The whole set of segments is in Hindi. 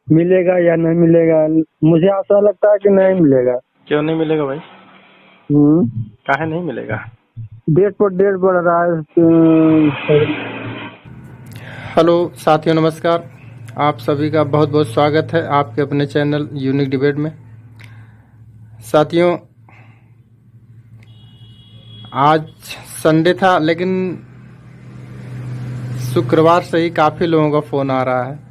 मिलेगा या नहीं मिलेगा। मुझे ऐसा लगता है कि नहीं मिलेगा। क्यों नहीं मिलेगा भाई? हम्म। काहे नहीं मिलेगा? डेट पर डेट बढ़ रहा है। हेलो साथियों, नमस्कार। आप सभी का बहुत बहुत स्वागत है आपके अपने चैनल यूनिक डिबेट में। साथियों, आज संडे था लेकिन शुक्रवार से ही काफ़ी लोगों का फ़ोन आ रहा है।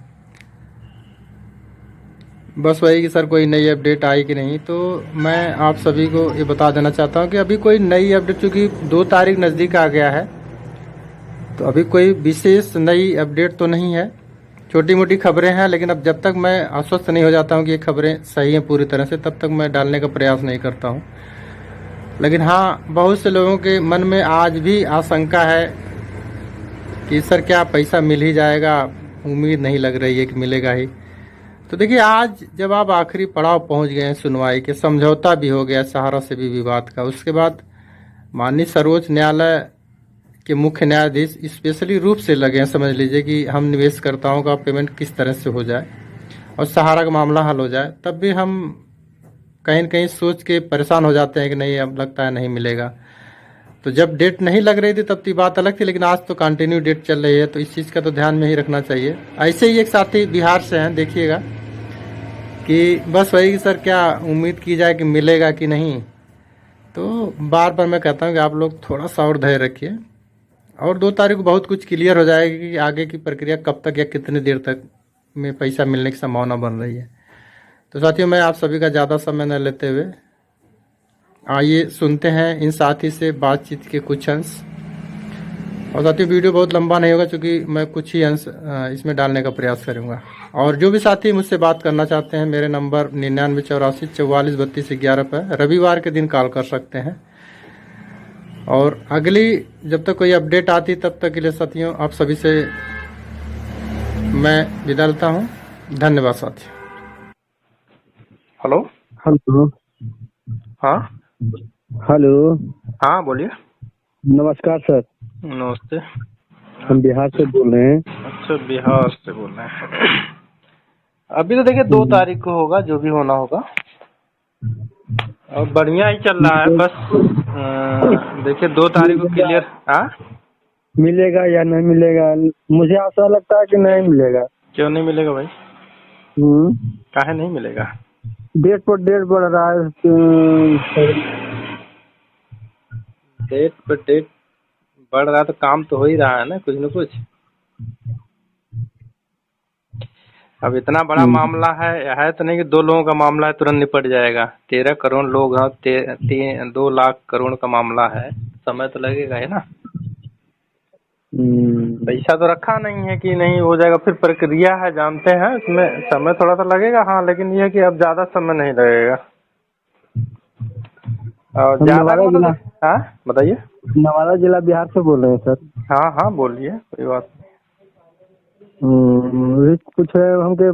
बस वही कि सर कोई नई अपडेट आई कि नहीं। तो मैं आप सभी को ये बता देना चाहता हूँ कि अभी कोई नई अपडेट, चूँकि 2 तारीख नज़दीक आ गया है, तो अभी कोई विशेष नई अपडेट तो नहीं है। छोटी मोटी खबरें हैं, लेकिन अब जब तक मैं आश्वस्त नहीं हो जाता हूँ कि ये खबरें सही हैं पूरी तरह से, तब तक मैं डालने का प्रयास नहीं करता हूँ। लेकिन हाँ, बहुत से लोगों के मन में आज भी आशंका है कि सर क्या पैसा मिल ही जाएगा, उम्मीद नहीं लग रही है कि मिलेगा ही। तो देखिए, आज जब आप आखिरी पड़ाव पहुंच गए हैं सुनवाई के, समझौता भी हो गया सहारा से भी विवाद का, उसके बाद माननीय सर्वोच्च न्यायालय के मुख्य न्यायाधीश स्पेशली रूप से लगे हैं, समझ लीजिए कि हम निवेशकर्ताओं का पेमेंट किस तरह से हो जाए और सहारा का मामला हल हो जाए, तब भी हम कहीं न कहीं सोच के परेशान हो जाते हैं कि नहीं, अब लगता है नहीं मिलेगा। तो जब डेट नहीं लग रही थी तब तो बात अलग थी, लेकिन आज तो कंटिन्यू डेट चल रही है, तो इस चीज़ का तो ध्यान में ही रखना चाहिए। ऐसे ही एक साथी बिहार से हैं, देखिएगा कि बस वही कि सर क्या उम्मीद की जाए कि मिलेगा कि नहीं। तो बार बार मैं कहता हूँ कि आप लोग थोड़ा सा और धैर्य रखिए, और 2 तारीख को बहुत कुछ क्लियर हो जाएगी कि आगे की प्रक्रिया कब तक या कितनी देर तक में पैसा मिलने की संभावना बन रही है। तो साथियों, मैं आप सभी का ज़्यादा समय न लेते हुए आइए सुनते हैं इन साथी से बातचीत के कुछ अंश। और साथियों, वीडियो बहुत लंबा नहीं होगा, क्योंकि मैं कुछ ही अंश इसमें डालने का प्रयास करूंगा। और जो भी साथी मुझसे बात करना चाहते हैं, मेरे नंबर 9984443211 पर रविवार के दिन कॉल कर सकते हैं। और अगली जब तक कोई अपडेट आती तब तक के लिए साथियों आप सभी से मैं विदा लेता हूँ। धन्यवाद साथियों। हेलो। हेलो। हाँ हेलो। हाँ, बोलिए। नमस्कार सर। नमस्ते। हम बिहार से बोल रहे हैं। अच्छा, बिहार से बोल रहे हैं। अभी तो देखिए 2 तारीख को होगा जो भी होना होगा, और बढ़िया ही चल रहा है। बस देखिए 2 तारीख को क्लियर। हाँ, मिलेगा या नहीं मिलेगा। मुझे ऐसा लगता है कि नहीं मिलेगा। क्यों नहीं मिलेगा भाई? हम्म। काहे नहीं मिलेगा? डेट पर डेट बढ़ रहा है। डेट पर डेट बढ़ रहा है तो काम तो हो ही रहा है ना, कुछ न कुछ। अब इतना बड़ा मामला है तो नहीं कि 2 लोगों का मामला है तुरंत निपट जाएगा। 13 करोड़ लोग हैं, 2 लाख करोड़ का मामला है, समय तो लगेगा है ना। पैसा तो रखा नहीं है कि नहीं हो जाएगा, फिर प्रक्रिया है, जानते हैं इसमें समय थोड़ा सा लगेगा। हाँ, लेकिन ये है कि अब ज्यादा समय नहीं लगेगा। और हम ज्यादा नवादा जिला मतलब, हाँ बताइए। नवादा जिला बिहार से बोल रहे हैं सर। हाँ हाँ, बोलिए, कोई बात नहीं। कुछ है हमके।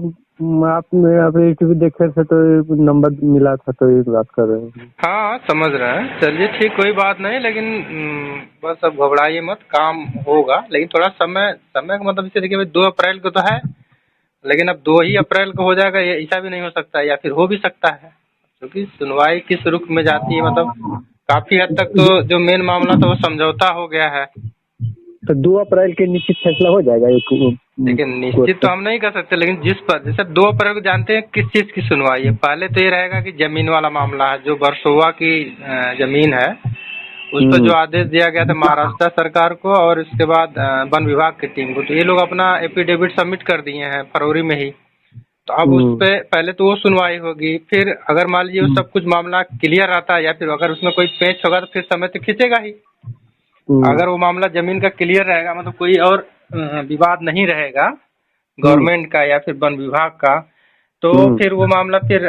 आप मेरा टीवी देखे थे तो नंबर मिला था तो एक बात कर रहे हैं। हाँ, समझ रहे हैं, चलिए ठीक, कोई बात नहीं। लेकिन बस अब घबराइए मत, काम होगा। लेकिन थोड़ा समय समय का मतलब इसे देखिए, भाई 2 अप्रैल को तो है, लेकिन अब 2 ही अप्रैल को हो जाएगा ये ऐसा भी नहीं हो सकता, या फिर हो भी सकता है, क्योंकि सुनवाई किस रुख में जाती है। मतलब काफी हद तक तो जो मेन मामला था वो समझौता हो गया है। तो 2 अप्रैल के निश्चित फैसला हो जाएगा लेकिन निश्चित तो हम नहीं कर सकते, लेकिन जिस पर जैसे 2 अप्रैल को जानते हैं किस चीज की सुनवाई है। पहले तो ये रहेगा कि जमीन वाला मामला है, जो वर्सोवा की जमीन है, उस पर जो आदेश दिया गया था महाराष्ट्र सरकार को और इसके बाद वन विभाग की टीम को, तो ये लोग अपना एफिडेविट सबमिट कर दिए हैं फरवरी में ही। तो अब उस पे पहले तो वो सुनवाई होगी, फिर अगर मान लीजिए वो सब कुछ मामला क्लियर रहता है, या फिर अगर उसमें कोई पेच होगा तो फिर समय तो खींचेगा ही। अगर वो मामला जमीन का क्लियर रहेगा, मतलब कोई और विवाद नहीं रहेगा गवर्नमेंट का या फिर वन विभाग का, तो फिर वो मामला फिर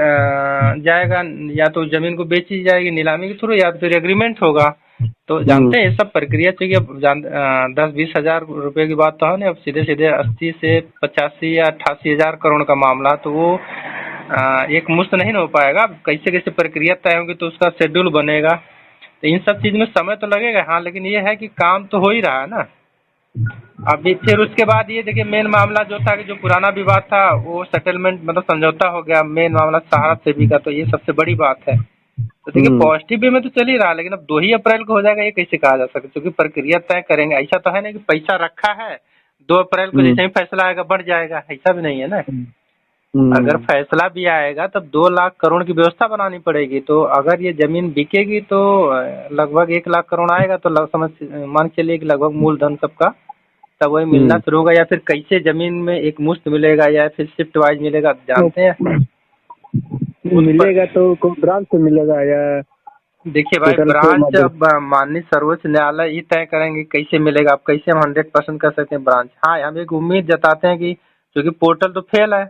जाएगा, या तो जमीन को बेची जाएगी नीलामी के थ्रू, या फिर एग्रीमेंट होगा। तो जानते हैं ये सब प्रक्रिया चाहिए। अब 10-20 हजार रुपए की बात तो है नहीं, अब सीधे सीधे 80 से 85 या 88 हजार करोड़ का मामला, तो वो एक मुश्त नहीं हो पाएगा। कैसे कैसे प्रक्रिया तय होगी तो उसका शेड्यूल बनेगा, तो इन सब चीज में समय तो लगेगा। हाँ, लेकिन ये है कि काम तो हो ही रहा है ना। अभी फिर उसके बाद ये देखिए मेन मामला जो था कि जो पुराना विवाद था वो सेटलमेंट मतलब समझौता हो गया। मेन मामला सहारा सेबी का, तो ये सबसे बड़ी बात है। तो देखिए हम्म। पॉजिटिव वे में तो चल ही रहा है, लेकिन अब 2 ही अप्रैल को हो जाएगा ये कैसे कहा जा सकता है, क्योंकि प्रक्रिया तय करेंगे। ऐसा तो है ना कि पैसा रखा है, 2 अप्रैल को हम्म। जैसे ही फैसला आएगा बढ़ जाएगा, ऐसा भी नहीं है ना। अगर हम्म। फैसला भी आएगा तब 2 लाख करोड़ की व्यवस्था बनानी पड़ेगी। तो अगर ये जमीन बिकेगी तो लगभग 1 लाख करोड़ आएगा, तो समझ मान के चलिए कि लगभग मूलधन सबका तब वही मिलना हम्म। शुरू होगा। या फिर कैसे जमीन में एक मुश्त मिलेगा या फिर शिफ्ट वाइज मिलेगा, तो जानते हैं उस पर। मिलेगा तो कोई ब्रांच से मिलेगा या देखिए भाई पोर्टल के ब्रांच माध्यम? अब माननीय सर्वोच्च न्यायालय ही तय करेंगे कैसे मिलेगा। अब कैसे हम 100% कर सकते हैं ब्रांच। हाँ, हम एक उम्मीद जताते हैं कि क्योंकि पोर्टल तो फेल है,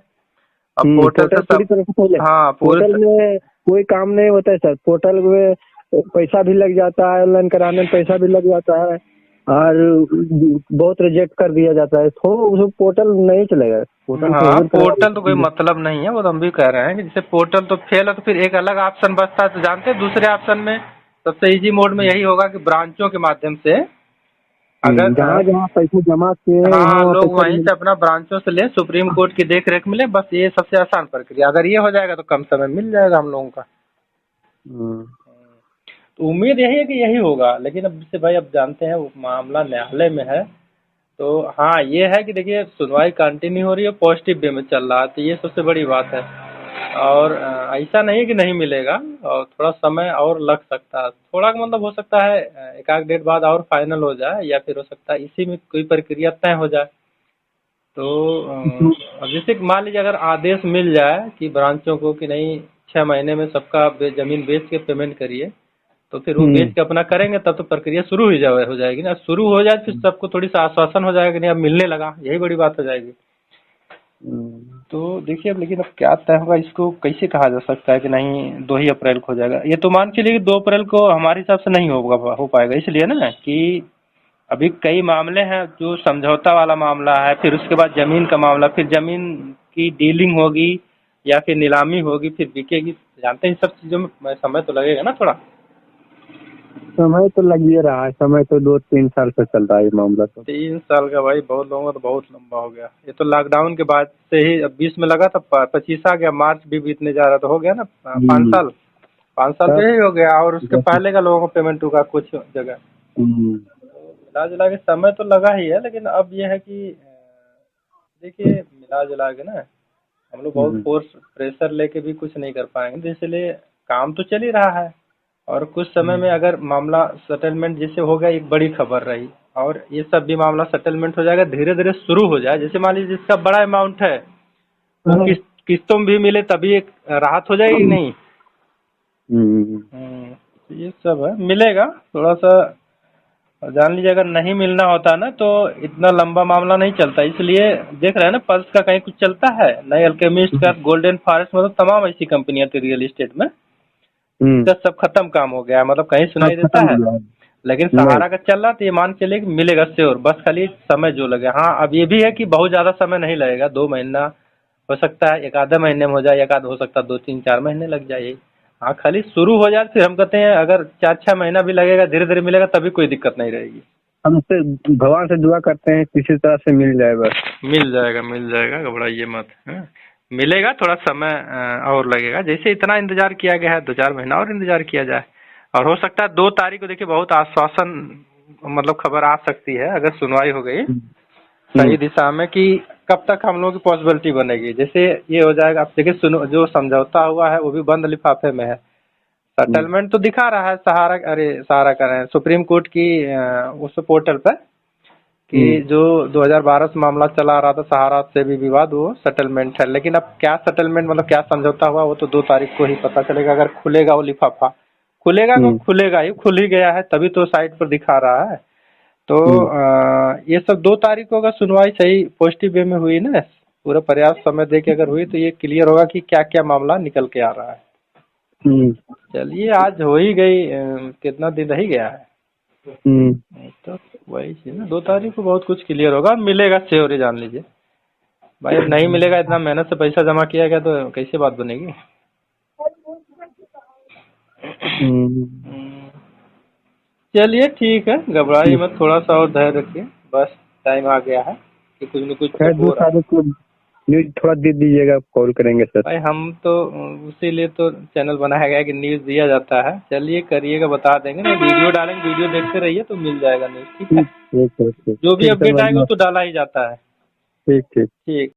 अब पोर्टल से पोर्टल पूरी सब। तरह से पहले हाँ पूरे पोर्टल में कोई काम नहीं होता है सर। पोर्टल में पैसा भी लग जाता है, ऑनलाइन कराने में पैसा भी लग जाता है और बहुत रिजेक्ट कर दिया जाता है, तो उस पोर्टल नहीं चलेगा। पोर्टल हाँ फेल पोर्टल तो कोई करवा। मतलब नहीं है, वो तो हम भी कह रहे हैं कि जैसे पोर्टल तो फेल है तो फिर एक अलग ऑप्शन बचता है। तो जानते हैं दूसरे ऑप्शन में सबसे इजी मोड में यही होगा कि ब्रांचों के माध्यम से अगर जहाँ जहाँ पैसे जमा किए हैं वहाँ हाँ वहाँ लोग पैसा वहीं मिल। से अपना ब्रांचों से ले, सुप्रीम कोर्ट की देख रेख मिले, बस ये सबसे आसान प्रक्रिया। अगर ये हो जाएगा तो कम समय मिल जाएगा हम लोगों का। हम्म। तो उम्मीद यही है कि यही होगा, लेकिन अब जैसे भाई अब जानते हैं वो मामला न्यायालय में है। तो हाँ ये है कि देखिए सुनवाई कंटिन्यू हो रही है, पॉजिटिव वे में चल रहा है, तो ये सबसे बड़ी बात है। और ऐसा नहीं है कि नहीं मिलेगा, और थोड़ा समय और लग सकता है, थोड़ा मतलब हो सकता है एक आध डेट बाद और फाइनल हो जाए, या फिर हो सकता है इसी में कोई प्रक्रिया तय हो जाए। तो अब जैसे कि मान लीजिए अगर आदेश मिल जाए कि ब्रांचों को कि नहीं 6 महीने में सबका जमीन बेच के पेमेंट करिए, तो फिर वो बेच हम्म। के अपना करेंगे, तब तो प्रक्रिया शुरू हो जाएगी ना। शुरू हो जाए फिर सबको थोड़ी सा आश्वासन हो जाएगा कि नहीं अब मिलने लगा, यही बड़ी बात हो जाएगी। हम्म। तो देखिए अब लेकिन अब क्या तय होगा, इसको कैसे कहा जा सकता है कि नहीं 2 ही अप्रैल को हो जाएगा। ये तो मान के चलिए कि 2 अप्रैल को हमारे हिसाब से नहीं होगा, हो पाएगा, इसलिए ना कि अभी कई मामले हैं। जो समझौता वाला मामला है, फिर उसके बाद जमीन का मामला, फिर जमीन की डीलिंग होगी या फिर नीलामी होगी, फिर बिकेगी। जानते हैं इन सब चीज़ों में समय तो लगेगा ना थोड़ा। समय तो लग ही रहा है, समय तो 2-3 साल से चल रहा है ये मामला तो। 3 साल का भाई बहुत लोगों का तो बहुत लंबा हो गया। ये तो लॉकडाउन के बाद से ही, अब 20 में लगा था, 25 आ गया, मार्च भी बीतने जा रहा, तो हो गया ना 5 साल। 5 साल तो तब यही हो गया, और उसके पहले का लोगों को पेमेंट हुआ कुछ जगह। हम्म। मिला जुला के समय तो लगा ही है, लेकिन अब ये है कि देखिए मिला जुला के ना हम लोग बहुत हम्म। फोर्स प्रेशर लेके भी कुछ नहीं कर पाएंगे, तो इसलिए काम तो चल ही रहा है। और कुछ समय में अगर मामला सेटलमेंट जैसे हो गया, एक बड़ी खबर रही, और ये सब भी मामला सेटलमेंट हो जाएगा, धीरे धीरे शुरू हो जाए। जैसे मान लीजिए जिसका बड़ा अमाउंट है वो हाँ। किस्तों में भी मिले, तभी एक राहत हो जाएगी कि नहीं। हम्म। तो ये सब है, मिलेगा थोड़ा सा। और जान लीजिए अगर नहीं मिलना होता ना तो इतना लंबा मामला नहीं चलता। इसलिए देख रहे हैं ना पल्स का कहीं कुछ चलता है, नई अल्केमिस्ट का, गोल्डन फॉरेस्ट, मतलब तमाम ऐसी कंपनियां थी रियल एस्टेट में, हम्म। इसका सब खत्म काम हो गया है, मतलब कहीं सब सुनाई देता खत्म हो है। गया है। लेकिन नहीं। सहारा का चल रहा तो ये मान चलिए कि मिलेगा श्योर, बस खाली समय जो लगे। हाँ अब ये भी है कि बहुत ज्यादा समय नहीं लगेगा, 2 महीना हो सकता है, एक आधे महीने में हो जाए, एक आध हो सकता है 2-3-4 महीने लग जाए। हाँ खाली शुरू हो जाए, फिर हम कहते हैं अगर 4-6 महीना भी लगेगा, धीरे धीरे मिलेगा, तभी कोई दिक्कत नहीं रहेगी। हम उससे भगवान से दुआ करते हैं किसी तरह से मिल जाए बस। मिल जाएगा, घबराइए मत। हाँ? मिलेगा, थोड़ा समय और लगेगा। जैसे इतना इंतजार किया गया है, 2-4 महीना और इंतजार किया जाए। और हो सकता है 2 तारीख को देखिए बहुत आश्वासन मतलब खबर आ सकती है, अगर सुनवाई हो गई हम्म। सही दिशा में, कि कब तक हम लोगों की पॉसिबिलिटी बनेगी। जैसे ये हो जाएगा, अब देखिए सुनो, जो समझौता हुआ है वो भी बंद लिफाफे में है। हम्म। सेटलमेंट तो दिखा रहा है सहारा, अरे सहारा कर रहे हैं सुप्रीम कोर्ट की उस पोर्टल पर, हम्म। कि जो 2012 से मामला चला आ रहा था सहारा से भी विवाद, वो सेटलमेंट है। लेकिन अब क्या सेटलमेंट मतलब क्या समझौता हुआ, वो तो 2 तारीख को ही पता चलेगा, अगर खुलेगा वो लिफाफा। खुलेगा वो हम्म। खुलेगा ही, खुल ही गया है तभी तो साइट पर दिखा रहा है। तो हम्म। ये सब 2 तारीख को अगर सुनवाई सही पॉजिटिव वे में हुई ना, पूरा पर्याप्त समय दे के अगर हुई, तो ये क्लियर होगा कि क्या क्या मामला निकल के आ रहा है। हम्म। चलिए आज हो ही गई, कितना दिन रह ही गया है। हम्म। तो वही चीज ना, 2 तारीख को बहुत कुछ क्लियर होगा, मिलेगा श्योर ही, जान लीजिए। भाई अब नहीं मिलेगा, इतना मेहनत से पैसा जमा किया गया तो कैसे बात बनेगी। हम्म। चलिए ठीक है, घबराइए मत, थोड़ा सा और धैर्य रखिए बस। टाइम आ गया है कि कुछ न कुछ खैर हो 2 रहा है। तारीख को न्यूज थोड़ा दे दीजिएगा, कॉल करेंगे सर। भाई हम तो उसीलिए तो चैनल बनाया गया है कि न्यूज़ दिया जाता है। चलिए करिएगा, बता देंगे ना, वीडियो डालेंगे, वीडियो देखते रहिए तो मिल जाएगा न्यूज़, ठीक है। ठीक ठीक ठीक ठीक जो भी ठीक अपडेट आएगा वो धन्यवाद। तो डाला ही जाता है। ठीक ठीक। ठीक।